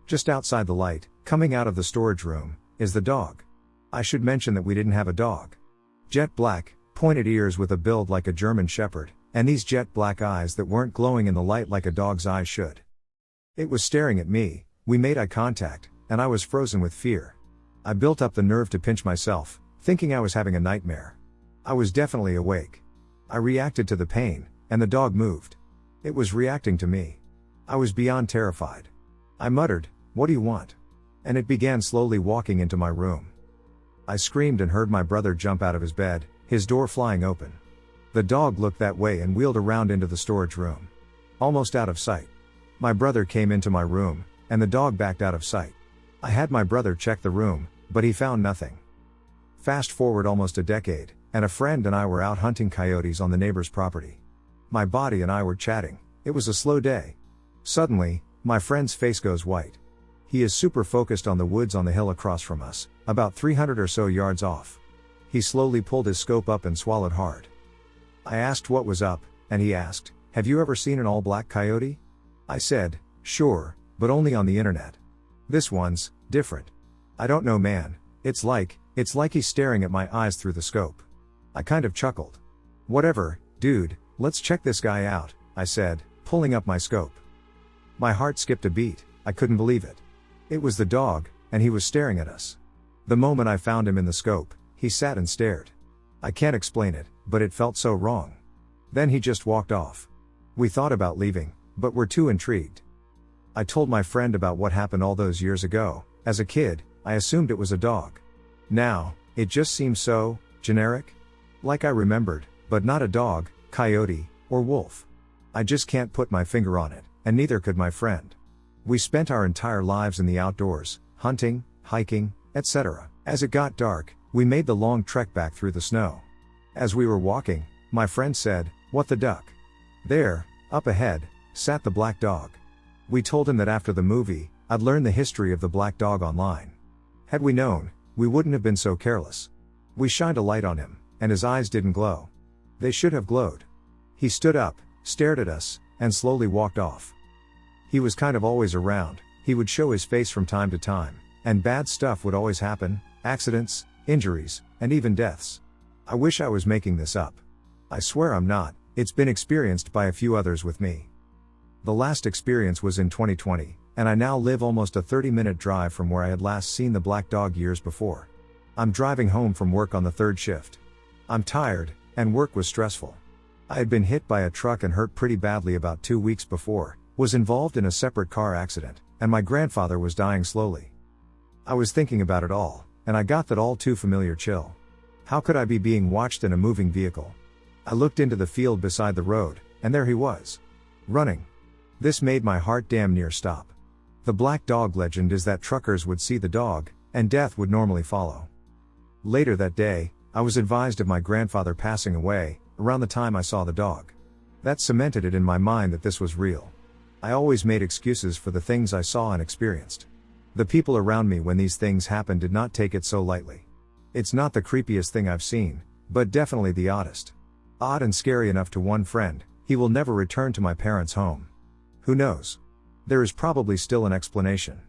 Just outside the light, coming out of the storage room, is the dog. I should mention that we didn't have a dog. Jet black, pointed ears with a build like a German shepherd, and these jet black eyes that weren't glowing in the light like a dog's eyes should. It was staring at me, we made eye contact, and I was frozen with fear. I built up the nerve to pinch myself, thinking I was having a nightmare. I was definitely awake. I reacted to the pain, and the dog moved. It was reacting to me. I was beyond terrified. I muttered, "What do you want?" and it began slowly walking into my room. I screamed and heard my brother jump out of his bed, his door flying open. The dog looked that way and wheeled around into the storage room. Almost out of sight. My brother came into my room, and the dog backed out of sight. I had my brother check the room, but he found nothing. Fast forward almost a decade, and a friend and I were out hunting coyotes on the neighbor's property. My body and I were chatting. It was a slow day. Suddenly, my friend's face goes white. He is super focused on the woods on the hill across from us, about 300 or so yards off. He slowly pulled his scope up and swallowed hard. I asked what was up, and he asked, "Have you ever seen an all-black coyote?" I said, "Sure, but only on the internet. This one's different. I don't know, man, it's like he's staring at my eyes through the scope." I kind of chuckled. "Whatever, dude, let's check this guy out," I said, pulling up my scope. My heart skipped a beat. I couldn't believe it. It was the dog, and he was staring at us. The moment I found him in the scope, he sat and stared. I can't explain it, but it felt so wrong. Then he just walked off. We thought about leaving, but were too intrigued. I told my friend about what happened all those years ago. As a kid, I assumed it was a dog. Now, it just seems so generic. Like I remembered, but not a dog, coyote, or wolf. I just can't put my finger on it, and neither could my friend. We spent our entire lives in the outdoors, hunting, hiking, etc. As it got dark, we made the long trek back through the snow. As we were walking, my friend said, "What the duck?" There, up ahead, sat the black dog. We told him that after the movie, I'd learned the history of the black dog online. Had we known, we wouldn't have been so careless. We shined a light on him, and his eyes didn't glow. They should have glowed. He stood up, stared at us, and slowly walked off. He was kind of always around. He would show his face from time to time, and bad stuff would always happen, accidents, injuries, and even deaths. I wish I was making this up. I swear I'm not. It's been experienced by a few others with me. The last experience was in 2020, and I now live almost a 30-minute drive from where I had last seen the black dog years before. I'm driving home from work on the third shift. I'm tired, and work was stressful. I had been hit by a truck and hurt pretty badly about 2 weeks before, was involved in a separate car accident, and my grandfather was dying slowly. I was thinking about it all, and I got that all too familiar chill. How could I be being watched in a moving vehicle? I looked into the field beside the road, and there he was. Running. This made my heart damn near stop. The black dog legend is that truckers would see the dog, and death would normally follow. Later that day, I was advised of my grandfather passing away, around the time I saw the dog. That cemented it in my mind that this was real. I always made excuses for the things I saw and experienced. The people around me when these things happened did not take it so lightly. It's not the creepiest thing I've seen, but definitely the oddest. Odd and scary enough to one friend, he will never return to my parents' home. Who knows? There is probably still an explanation.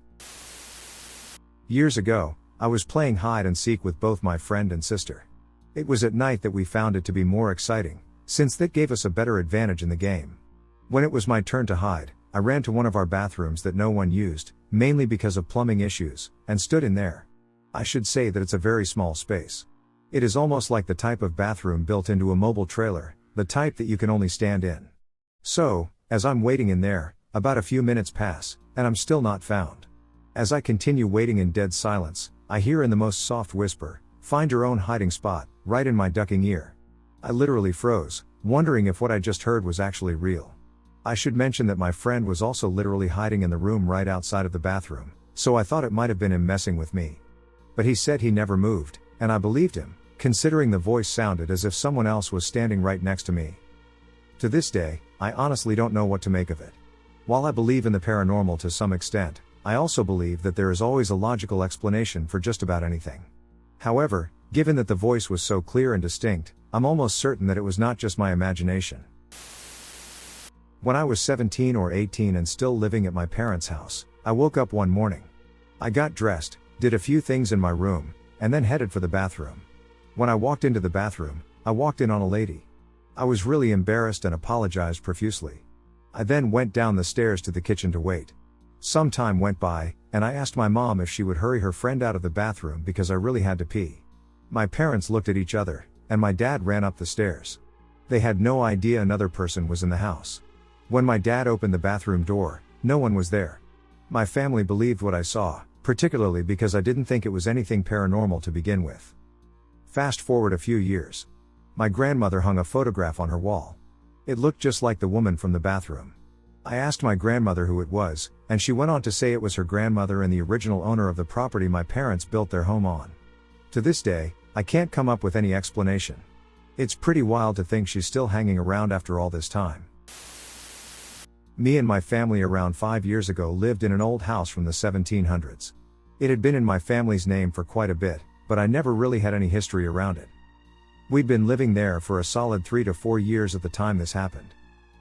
Years ago, I was playing hide and seek with both my friend and sister. It was at night that we found it to be more exciting, since that gave us a better advantage in the game. When it was my turn to hide, I ran to one of our bathrooms that no one used, mainly because of plumbing issues, and stood in there. I should say that it's a very small space. It is almost like the type of bathroom built into a mobile trailer, the type that you can only stand in. So, as I'm waiting in there, about a few minutes pass, and I'm still not found. As I continue waiting in dead silence, I hear in the most soft whisper, "Find your own hiding spot," right in my ducking ear. I literally froze, wondering if what I just heard was actually real. I should mention that my friend was also literally hiding in the room right outside of the bathroom, so I thought it might have been him messing with me. But he said he never moved, and I believed him, considering the voice sounded as if someone else was standing right next to me. To this day, I honestly don't know what to make of it. While I believe in the paranormal to some extent, I also believe that there is always a logical explanation for just about anything. However, given that the voice was so clear and distinct, I'm almost certain that it was not just my imagination. When I was 17 or 18 and still living at my parents' house, I woke up one morning. I got dressed, did a few things in my room, and then headed for the bathroom. When I walked into the bathroom, I walked in on a lady. I was really embarrassed and apologized profusely. I then went down the stairs to the kitchen to wait. Some time went by, and I asked my mom if she would hurry her friend out of the bathroom because I really had to pee. My parents looked at each other, and my dad ran up the stairs. They had no idea another person was in the house. When my dad opened the bathroom door, no one was there. My family believed what I saw, particularly because I didn't think it was anything paranormal to begin with. Fast forward a few years. My grandmother hung a photograph on her wall. It looked just like the woman from the bathroom. I asked my grandmother who it was, and she went on to say it was her grandmother and the original owner of the property my parents built their home on. To this day, I can't come up with any explanation. It's pretty wild to think she's still hanging around after all this time. Me and my family around 5 years ago lived in an old house from the 1700s. It had been in my family's name for quite a bit, but I never really had any history around it. We'd been living there for a solid 3 to 4 years at the time this happened.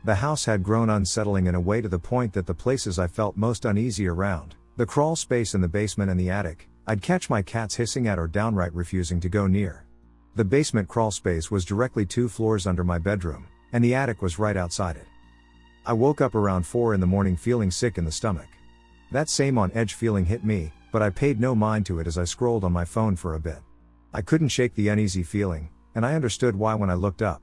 The house had grown unsettling in a way to the point that the places I felt most uneasy around, the crawl space in the basement and the attic, I'd catch my cats hissing at or downright refusing to go near. The basement crawl space was directly 2 floors under my bedroom, and the attic was right outside it. I woke up around 4 in the morning feeling sick in the stomach. That same on-edge feeling hit me, but I paid no mind to it as I scrolled on my phone for a bit. I couldn't shake the uneasy feeling, and I understood why when I looked up.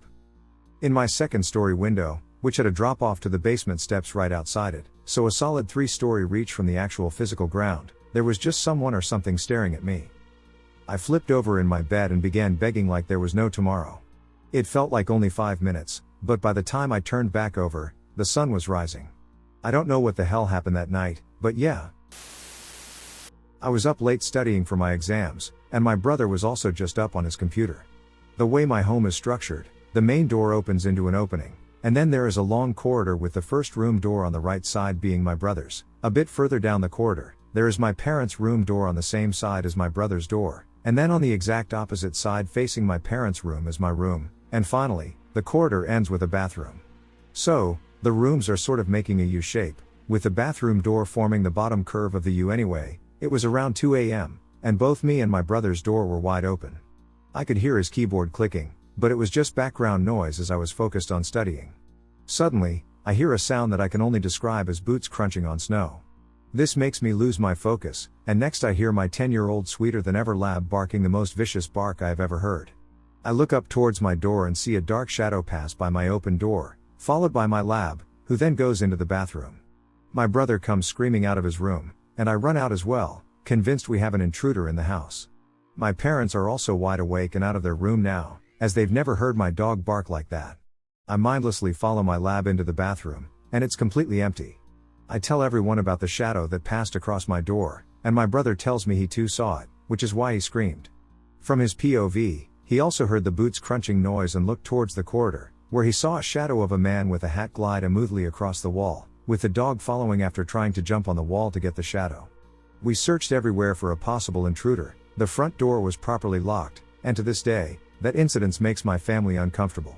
In my second-story window, which had a drop-off to the basement steps right outside it, so a solid 3-story reach from the actual physical ground, there was just someone or something staring at me. I flipped over in my bed and began begging like there was no tomorrow. It felt like only 5 minutes, but by the time I turned back over, the sun was rising. I don't know what the hell happened that night, but yeah. I was up late studying for my exams, and my brother was also just up on his computer. The way my home is structured, the main door opens into an opening, and then there is a long corridor with the first room door on the right side being my brother's. A bit further down the corridor, there is my parents' room door on the same side as my brother's door, and then on the exact opposite side facing my parents' room is my room, and finally, the corridor ends with a bathroom. So, the rooms are sort of making a U shape, with the bathroom door forming the bottom curve of the U anyway. It was around 2 a.m., and both me and my brother's door were wide open. I could hear his keyboard clicking, but it was just background noise as I was focused on studying. Suddenly, I hear a sound that I can only describe as boots crunching on snow. This makes me lose my focus, and next I hear my 10-year-old sweeter-than-ever lab barking the most vicious bark I have ever heard. I look up towards my door and see a dark shadow pass by my open door, followed by my lab, who then goes into the bathroom. My brother comes screaming out of his room, and I run out as well, convinced we have an intruder in the house. My parents are also wide awake and out of their room now, as they've never heard my dog bark like that. I mindlessly follow my lab into the bathroom, and it's completely empty. I tell everyone about the shadow that passed across my door, and my brother tells me he too saw it, which is why he screamed. From his POV, he also heard the boots crunching noise and looked towards the corridor, where he saw a shadow of a man with a hat glide smoothly across the wall, with the dog following after trying to jump on the wall to get the shadow. We searched everywhere for a possible intruder. The front door was properly locked, and to this day, that incident makes my family uncomfortable.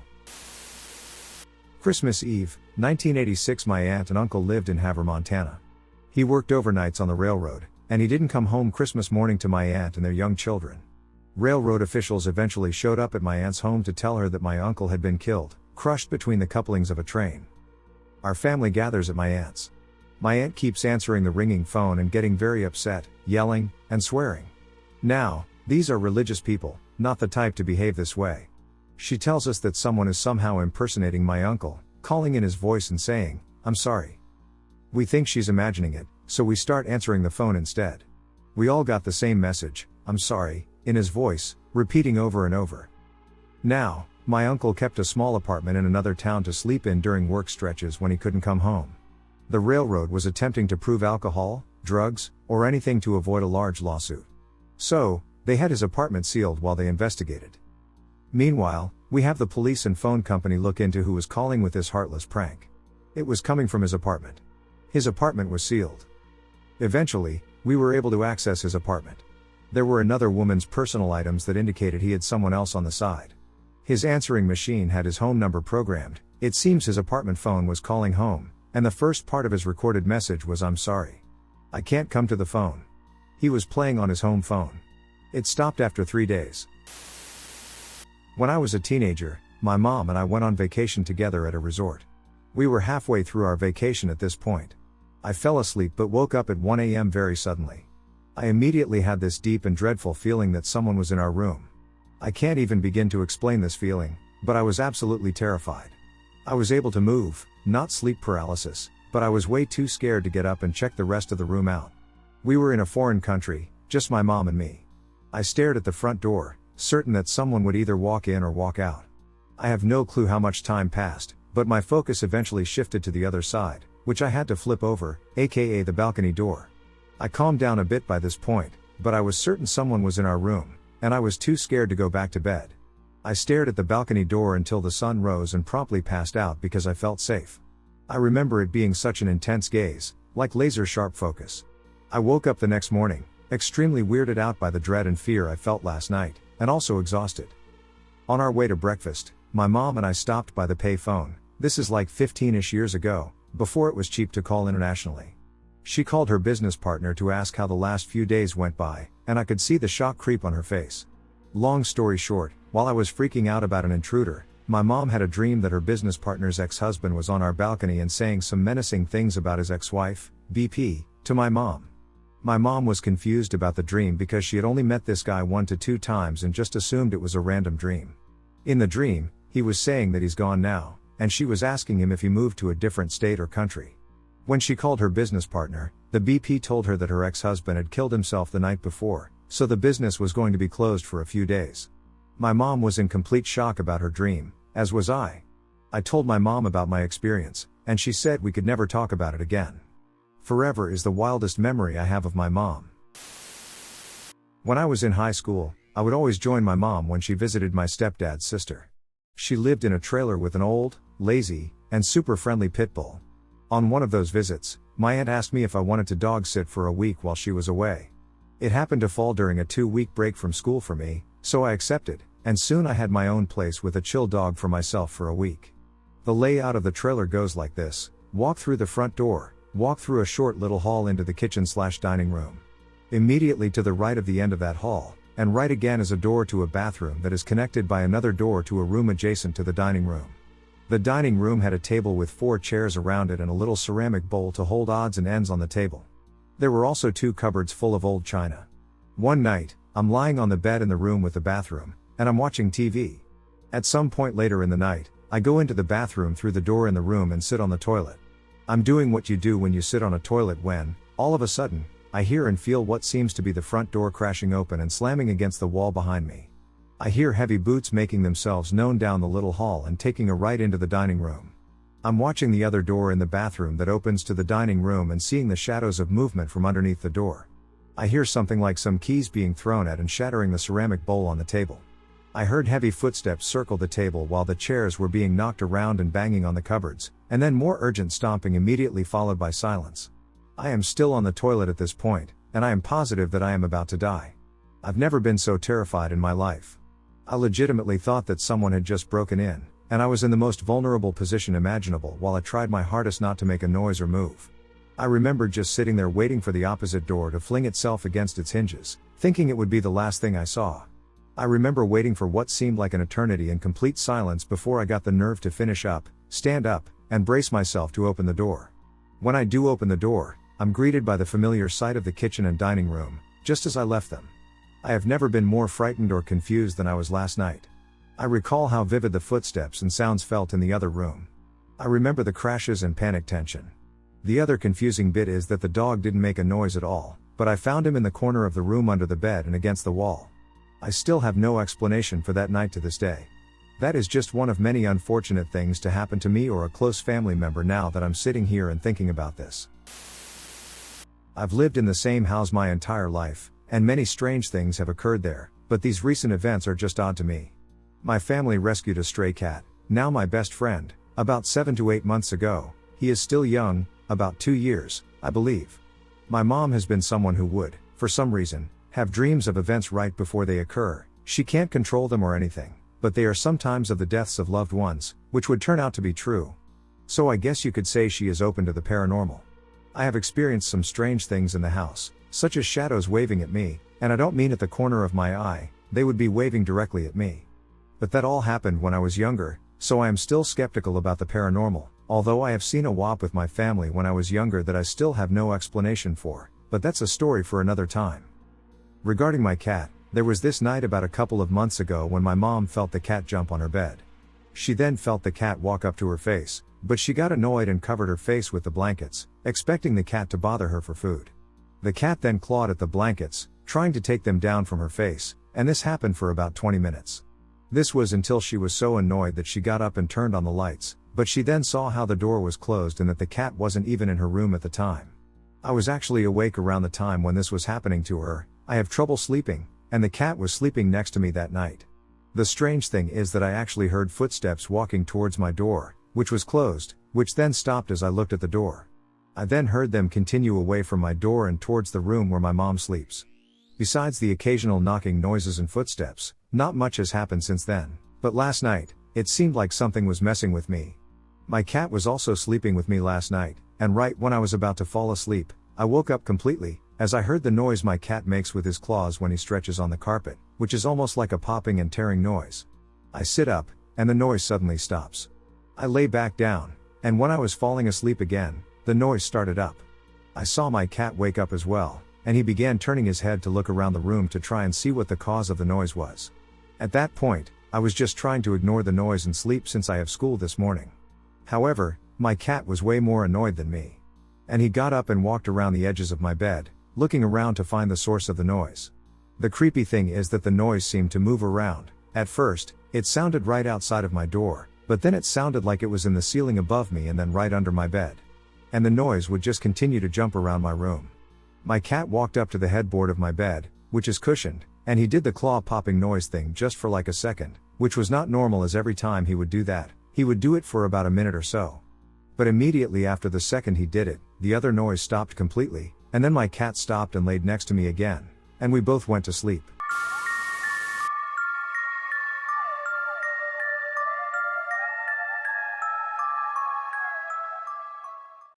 Christmas Eve, 1986. My aunt and uncle lived in Havre, Montana. He worked overnights on the railroad, and he didn't come home Christmas morning to my aunt and their young children. Railroad officials eventually showed up at my aunt's home to tell her that my uncle had been killed, crushed between the couplings of a train. Our family gathers at my aunt's. My aunt keeps answering the ringing phone and getting very upset, yelling, and swearing. Now, these are religious people, not the type to behave this way. She tells us that someone is somehow impersonating my uncle, calling in his voice and saying, "I'm sorry." We think she's imagining it, so we start answering the phone instead. We all got the same message, "I'm sorry," in his voice, repeating over and over. Now, my uncle kept a small apartment in another town to sleep in during work stretches when he couldn't come home. The railroad was attempting to prove alcohol, drugs, or anything to avoid a large lawsuit. So, they had his apartment sealed while they investigated. Meanwhile, we have the police and phone company look into who was calling with this heartless prank. It was coming from his apartment. His apartment was sealed. Eventually, we were able to access his apartment. There were another woman's personal items that indicated he had someone else on the side. His answering machine had his home number programmed. It seems his apartment phone was calling home, and the first part of his recorded message was, "I'm sorry. I can't come to the phone." He was playing on his home phone. It stopped after 3 days. When I was a teenager, my mom and I went on vacation together at a resort. We were halfway through our vacation at this point. I fell asleep but woke up at 1 a.m. very suddenly. I immediately had this deep and dreadful feeling that someone was in our room. I can't even begin to explain this feeling, but I was absolutely terrified. I was able to move, not sleep paralysis, but I was way too scared to get up and check the rest of the room out. We were in a foreign country, just my mom and me. I stared at the front door, certain that someone would either walk in or walk out. I have no clue how much time passed, but my focus eventually shifted to the other side, which I had to flip over, aka the balcony door. I calmed down a bit by this point, but I was certain someone was in our room, and I was too scared to go back to bed. I stared at the balcony door until the sun rose and promptly passed out because I felt safe. I remember it being such an intense gaze, like laser-sharp focus. I woke up the next morning, extremely weirded out by the dread and fear I felt last night, and also exhausted. On our way to breakfast, my mom and I stopped by the pay phone. This is like 15-ish years ago, before it was cheap to call internationally. She called her business partner to ask how the last few days went by, and I could see the shock creep on her face. Long story short, while I was freaking out about an intruder, my mom had a dream that her business partner's ex-husband was on our balcony and saying some menacing things about his ex-wife, BP, to my mom. My mom was confused about the dream because she had only met this guy 1 to 2 times and just assumed it was a random dream. In the dream, he was saying that he's gone now, and she was asking him if he moved to a different state or country. When she called her business partner, the BP told her that her ex-husband had killed himself the night before, so the business was going to be closed for a few days. My mom was in complete shock about her dream, as was I. I told my mom about my experience, and she said we could never talk about it again. Forever is the wildest memory I have of my mom. When I was in high school, I would always join my mom when she visited my stepdad's sister. She lived in a trailer with an old, lazy, and super friendly pit bull. On one of those visits, my aunt asked me if I wanted to dog sit for a week while she was away. It happened to fall during a 2-week break from school for me, so I accepted, and soon I had my own place with a chill dog for myself for a week. The layout of the trailer goes like this: walk through the front door, walk through a short little hall into the kitchen/dining room. Immediately to the right of the end of that hall, and right again is a door to a bathroom that is connected by another door to a room adjacent to the dining room. The dining room had a table with 4 chairs around it and a little ceramic bowl to hold odds and ends on the table. There were also 2 cupboards full of old china. One night, I'm lying on the bed in the room with the bathroom, and I'm watching TV. At some point later in the night, I go into the bathroom through the door in the room and sit on the toilet. I'm doing what you do when you sit on a toilet when, all of a sudden, I hear and feel what seems to be the front door crashing open and slamming against the wall behind me. I hear heavy boots making themselves known down the little hall and taking a right into the dining room. I'm watching the other door in the bathroom that opens to the dining room and seeing the shadows of movement from underneath the door. I hear something like some keys being thrown at and shattering the ceramic bowl on the table. I heard heavy footsteps circle the table while the chairs were being knocked around and banging on the cupboards, and then more urgent stomping immediately followed by silence. I am still on the toilet at this point, and I am positive that I am about to die. I've never been so terrified in my life. I legitimately thought that someone had just broken in, and I was in the most vulnerable position imaginable while I tried my hardest not to make a noise or move. I remember just sitting there waiting for the opposite door to fling itself against its hinges, thinking it would be the last thing I saw. I remember waiting for what seemed like an eternity in complete silence before I got the nerve to finish up, stand up, and brace myself to open the door. When I do open the door, I'm greeted by the familiar sight of the kitchen and dining room, just as I left them. I have never been more frightened or confused than I was last night. I recall how vivid the footsteps and sounds felt in the other room. I remember the crashes and panic tension. The other confusing bit is that the dog didn't make a noise at all, but I found him in the corner of the room under the bed and against the wall. I still have no explanation for that night to this day. That is just one of many unfortunate things to happen to me or a close family member now that I'm sitting here and thinking about this. I've lived in the same house my entire life, and many strange things have occurred there, but these recent events are just odd to me. My family rescued a stray cat, now my best friend, about 7 to 8 months ago. He is still young, about 2 years, I believe. My mom has been someone who would, for some reason, have dreams of events right before they occur. She can't control them or anything, but they are sometimes of the deaths of loved ones, which would turn out to be true. So I guess you could say she is open to the paranormal. I have experienced some strange things in the house, such as shadows waving at me, and I don't mean at the corner of my eye, they would be waving directly at me. But that all happened when I was younger, so I am still skeptical about the paranormal, although I have seen a WAP with my family when I was younger that I still have no explanation for, but that's a story for another time. Regarding my cat, there was this night about a couple of months ago when my mom felt the cat jump on her bed. She then felt the cat walk up to her face, but she got annoyed and covered her face with the blankets, expecting the cat to bother her for food. The cat then clawed at the blankets, trying to take them down from her face, and this happened for about 20 minutes. This was until she was so annoyed that she got up and turned on the lights, but she then saw how the door was closed and that the cat wasn't even in her room at the time. I was actually awake around the time when this was happening to her. I have trouble sleeping, and the cat was sleeping next to me that night. The strange thing is that I actually heard footsteps walking towards my door, which was closed, which then stopped as I looked at the door. I then heard them continue away from my door and towards the room where my mom sleeps. Besides the occasional knocking noises and footsteps, not much has happened since then, but last night, it seemed like something was messing with me. My cat was also sleeping with me last night, and right when I was about to fall asleep, I woke up completely, as I heard the noise my cat makes with his claws when he stretches on the carpet, which is almost like a popping and tearing noise. I sit up, and the noise suddenly stops. I lay back down, and when I was falling asleep again, the noise started up. I saw my cat wake up as well, and he began turning his head to look around the room to try and see what the cause of the noise was. At that point, I was just trying to ignore the noise and sleep since I have school this morning. However, my cat was way more annoyed than me. And he got up and walked around the edges of my bed, looking around to find the source of the noise. The creepy thing is that the noise seemed to move around. At first, it sounded right outside of my door, but then it sounded like it was in the ceiling above me and then right under my bed. And the noise would just continue to jump around my room. My cat walked up to the headboard of my bed, which is cushioned, and he did the claw popping noise thing just for like a second, which was not normal, as every time he would do that, he would do it for about a minute or so. But immediately after the second he did it, the other noise stopped completely, and then my cat stopped and laid next to me again, and we both went to sleep.